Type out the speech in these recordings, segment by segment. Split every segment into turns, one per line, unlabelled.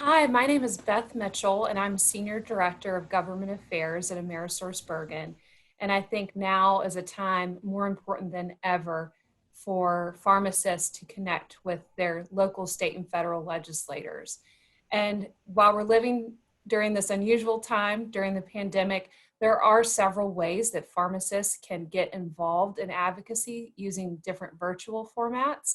Hi, my name is Beth Mitchell, and I'm Senior Director of Government Affairs at AmerisourceBergen. And I think now is a time more important than ever for pharmacists to connect with their local, state, and federal legislators. And while we're living during this unusual time, during the pandemic, there are several ways that pharmacists can get involved in advocacy using different virtual formats.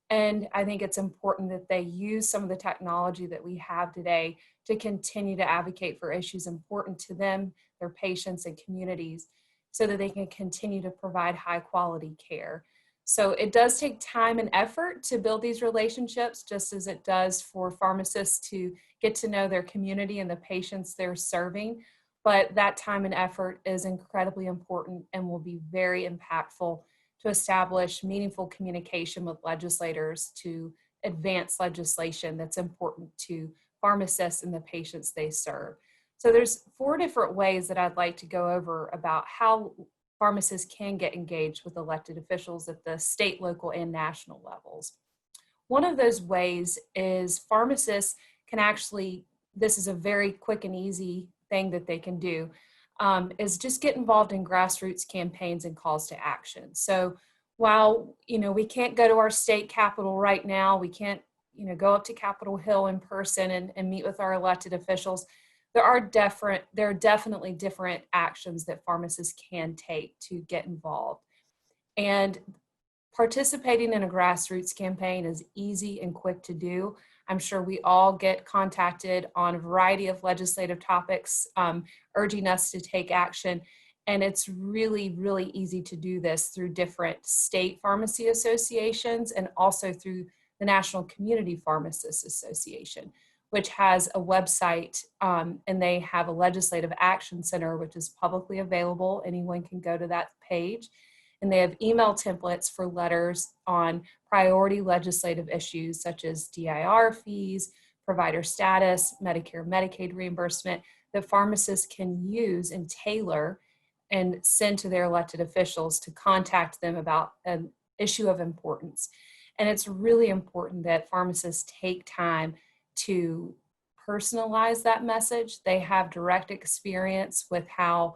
And I think it's important that they use some of the technology that we have today to continue to advocate for issues important to them, their patients, and communities so that they can continue to provide high quality care. So it does take time and effort to build these relationships, just as it does for pharmacists to get to know their community and the patients they're serving. But that time and effort is incredibly important and will be very impactful to establish meaningful communication with legislators to advance legislation that's important to pharmacists and the patients they serve. So there's 4 different ways that I'd like to go over about how pharmacists can get engaged with elected officials at the state, local, and national levels. One of those ways is pharmacists can actually, this is a very quick and easy thing that they can do, is just get involved in grassroots campaigns and calls to action. So while we can't go to our state capitol right now, we can't go up to Capitol Hill in person and meet with our elected officials. There are definitely different actions that pharmacists can take to get involved. And participating in a grassroots campaign is easy and quick to do. I'm sure we all get contacted on a variety of legislative topics, urging us to take action. And it's really, really easy to do this through different state pharmacy associations and also through the National Community Pharmacists Association, which has a website, and they have a legislative action center, which is publicly available. Anyone can go to that page. And they have email templates for letters on priority legislative issues such as DIR fees, provider status, Medicare, Medicaid reimbursement that pharmacists can use and tailor and send to their elected officials to contact them about an issue of importance. And it's really important that pharmacists take time to personalize that message. They have direct experience with how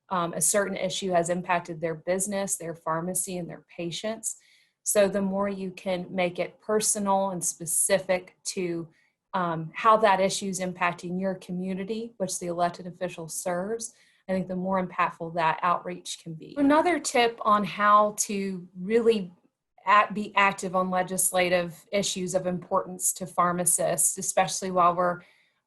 a certain issue has impacted their business, their pharmacy, and their patients. So the more you can make it personal and specific to how that issue is impacting your community, which the elected official serves, I think the more impactful that outreach can be. Another tip on how to really be active on legislative issues of importance to pharmacists, especially while we're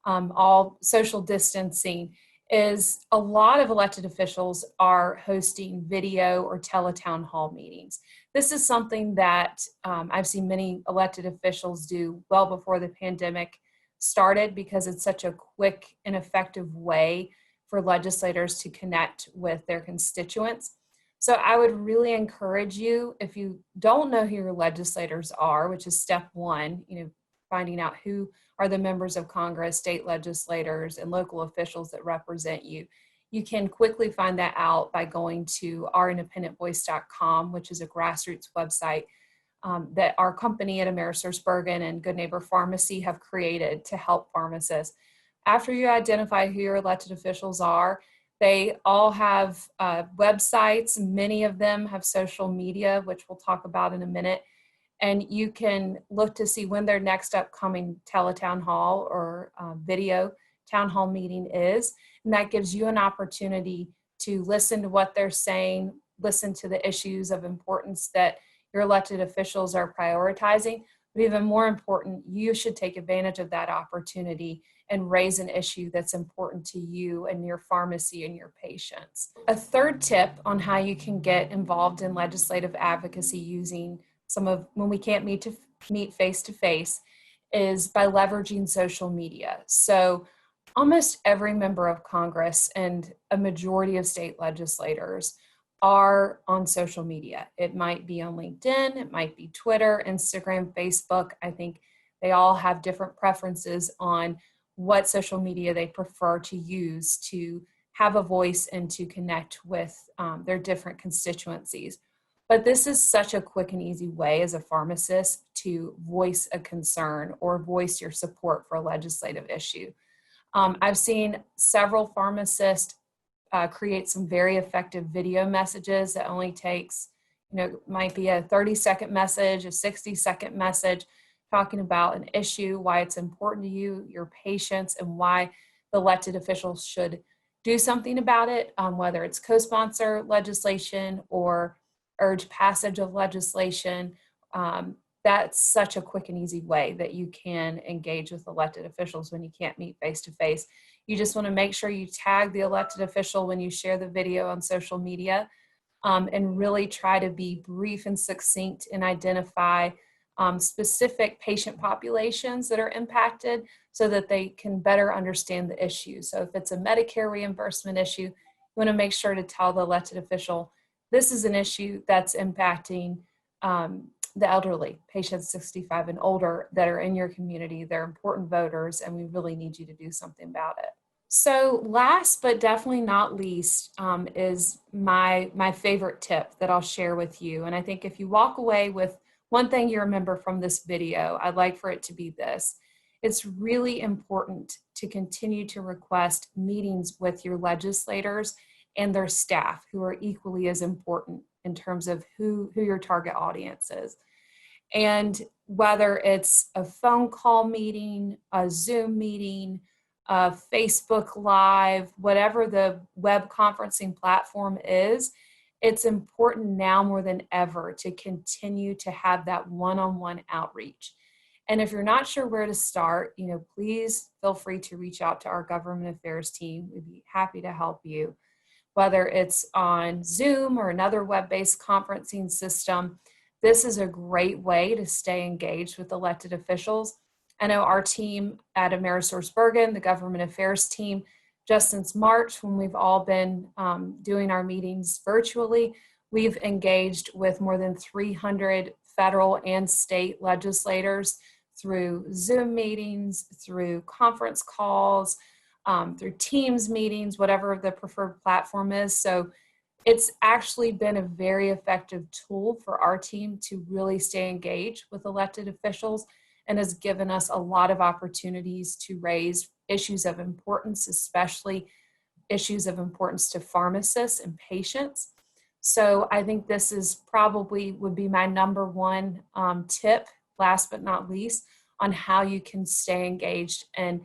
all social distancing, is a lot of elected officials are hosting video or TeleTown Hall meetings. This is something that I've seen many elected officials do well before the pandemic started because it's such a quick and effective way for legislators to connect with their constituents. So I would really encourage you, if you don't know who your legislators are, which is step one, finding out who are the members of Congress, state legislators, and local officials that represent you. You can quickly find that out by going to ourindependentvoice.com, which is a grassroots website that our company at AmerisourceBergen and Good Neighbor Pharmacy have created to help pharmacists. After you identify who your elected officials are, they all have websites. Many of them have social media, which we'll talk about in a minute. And you can look to see when their next upcoming teletown hall or video town hall meeting is. And that gives you an opportunity to listen to what they're saying, listen to the issues of importance that your elected officials are prioritizing. But even more important, you should take advantage of that opportunity and raise an issue that's important to you and your pharmacy and your patients. A third tip on how you can get involved in legislative advocacy using when we can't meet face to face is by leveraging social media. So almost every member of Congress and a majority of state legislators are on social media. It might be on LinkedIn, it might be Twitter, Instagram, Facebook. I think they all have different preferences on what social media they prefer to use to have a voice and to connect with their different constituencies. But this is such a quick and easy way as a pharmacist to voice a concern or voice your support for a legislative issue. I've seen several pharmacists create some very effective video messages that only takes, might be a 30-second message, a 60-second message talking about an issue, why it's important to you, your patients, and why the elected officials should do something about it, whether it's co-sponsor legislation or urge passage of legislation. That's such a quick and easy way that you can engage with elected officials when you can't meet face to face. You just want to make sure you tag the elected official when you share the video on social media, and really try to be brief and succinct and identify specific patient populations that are impacted so that they can better understand the issue. So if it's a Medicare reimbursement issue, you want to make sure to tell the elected official, this is an issue that's impacting the elderly, patients 65 and older that are in your community. They're important voters, and we really need you to do something about it. So last but definitely not least is my favorite tip that I'll share with you. And I think if you walk away with one thing you remember from this video, I'd like for it to be this. It's really important to continue to request meetings with your legislators and their staff, who are equally as important in terms of who your target audience is. And whether it's a phone call meeting, a Zoom meeting, a Facebook Live, whatever the web conferencing platform is, it's important now more than ever to continue to have that one-on-one outreach. And if you're not sure where to start, please feel free to reach out to our government affairs team. We'd be happy to help you. Whether it's on Zoom or another web-based conferencing system, this is a great way to stay engaged with elected officials. I know our team at AmerisourceBergen, the government affairs team, just since March, when we've all been doing our meetings virtually, we've engaged with more than 300 federal and state legislators through Zoom meetings, through conference calls, through Teams meetings, whatever the preferred platform is. So it's actually been a very effective tool for our team to really stay engaged with elected officials, and has given us a lot of opportunities to raise issues of importance, especially issues of importance to pharmacists and patients. So I think this is probably would be my number one tip, last but not least, on how you can stay engaged and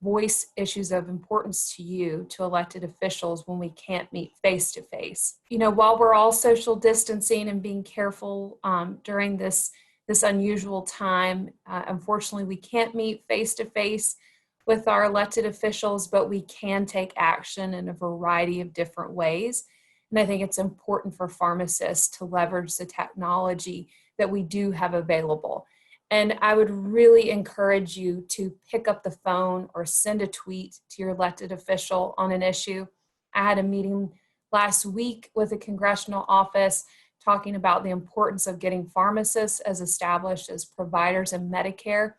voice issues of importance to you, to elected officials, when we can't meet face to face. While we're all social distancing and being careful during this unusual time, unfortunately, we can't meet face to face with our elected officials, but we can take action in a variety of different ways. And I think it's important for pharmacists to leverage the technology that we do have available. And I would really encourage you to pick up the phone or send a tweet to your elected official on an issue. I had a meeting last week with a congressional office talking about the importance of getting pharmacists as established as providers in Medicare.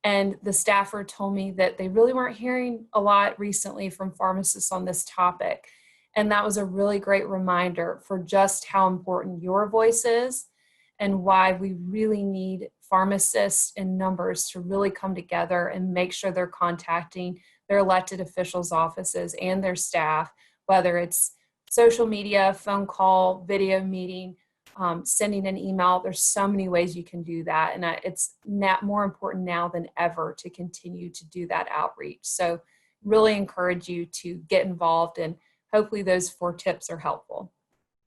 And the staffer told me that they really weren't hearing a lot recently from pharmacists on this topic. And that was a really great reminder for just how important your voice is, and why we really need pharmacists in numbers to really come together and make sure they're contacting their elected officials' offices and their staff, whether it's social media, phone call, video meeting, sending an email. There's so many ways you can do that. And it's more important now than ever to continue to do that outreach. So really encourage you to get involved, and hopefully those 4 tips are helpful.